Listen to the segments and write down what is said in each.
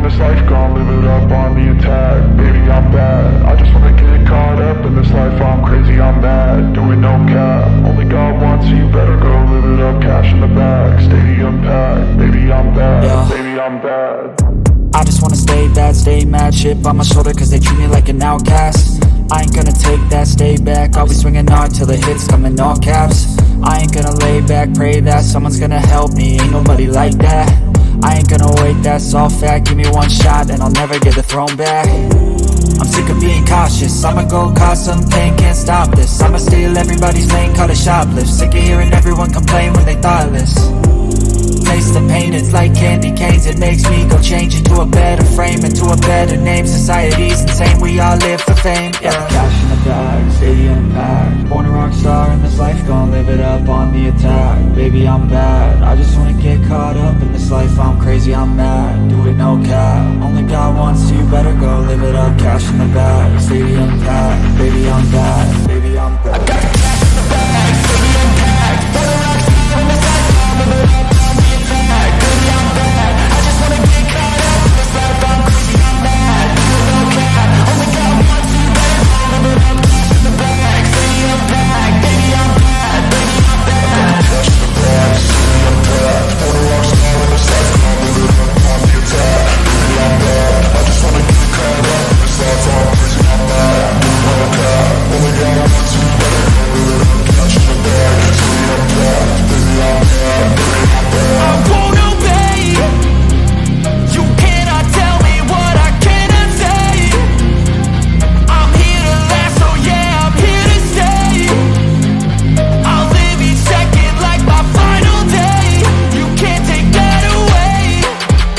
this life, gon' live it up on the attack. Baby, I'm bad, I just wanna get caught up in this life. I'm crazy, I'm mad, doing no cap. Only God wants, so you better go live it up. Cash in the bag, stadium packed. Baby, I'm bad, baby, I'm bad. I just wanna stay bad, stay mad. Chip on my shoulder cause they treat me like an outcast. I ain't gonna take that, stay back. I'll be swinging hard till the hits come in all caps. I ain't gonna lay back, pray that someone's gonna help me. Ain't nobody like that. I ain't gonna wait, that's all fact. Give me one shot and I'll never get the throne back. I'm sick of being cautious, I'ma go cause some pain, can't stop this. I'ma steal everybody's lane, call it shoplift. Sick of hearing everyone complain when they thoughtless. Taste the pain, it's like candy canes. It makes me go change into a better frame, into a better name. Society's insane, we all live for fame. Cash in the bag, stadium packed. Born a rock star in this life, gon' live it up on the attack. Baby, I'm bad, I just wanna get caught up in this life. I'm crazy, I'm mad, do it no cap. Only God wants, so you better go live it up. Cash in the bag, stadium packed. Baby, I'm bad, baby, I'm bad. I got the cash in the bag, stadium packed. Born a rock star in this life, gon' live it up. I'm crazy, I'm mad, do it no cap. Only God wants, so you better go live it up. Cash in the bag, stadium packed. Baby, I'm bad, baby, I'm bad. I got the cash in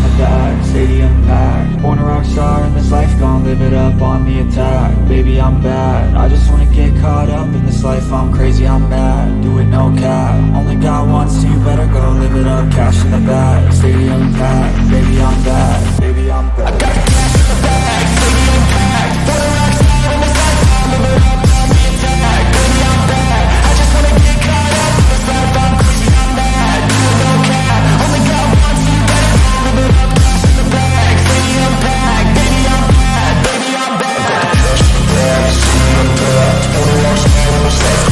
the bag, stadium packed. Born a rock star in this life, gon' live it up on the attack. Baby, I'm bad, I just wanna get caught up in this life. I'm crazy, I'm mad, do it no cap. Only God wants, so you better go live it up. Cash in the bag, stadium packed. Baby, I'm bad, baby, I'm bad. I got the cash in the bag, stadium packed. Born a rock star in this life.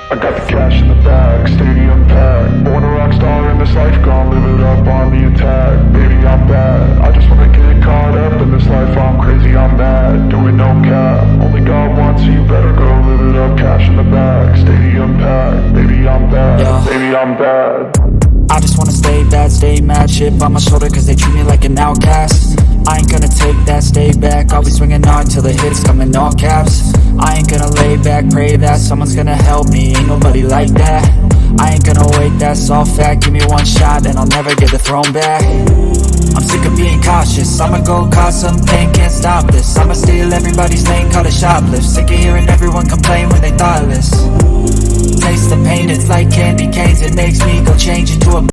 I got the cash in the bag, stadium packed. Born a rock star in this life, gon' live it up on the attack. Baby, I'm bad, I just wanna get caught up in this life. I'm crazy, I'm mad, doing no cap. Only God wants, so you better go live it up. Cash in the bag, stadium packed. Baby, I'm bad, baby, I'm bad. I just wanna stay bad, stay mad. Chip on my shoulder cause they treat me like an outcast. I ain't gonna take that, stay back. I'll be swinging hard till the hits come in all caps. I ain't gonna lay back, pray that someone's gonna help me. Ain't nobody like that. I ain't gonna wait, that's all fact. Give me one shot and I'll never get the throne back. I'm sick of being cautious, I'ma go cause some pain, can't stop this. I'ma steal everybody's lane, call it shoplift. Sick of hearing everyone complain when they thoughtless. Taste the pain, it's like candy canes. It makes me go change into a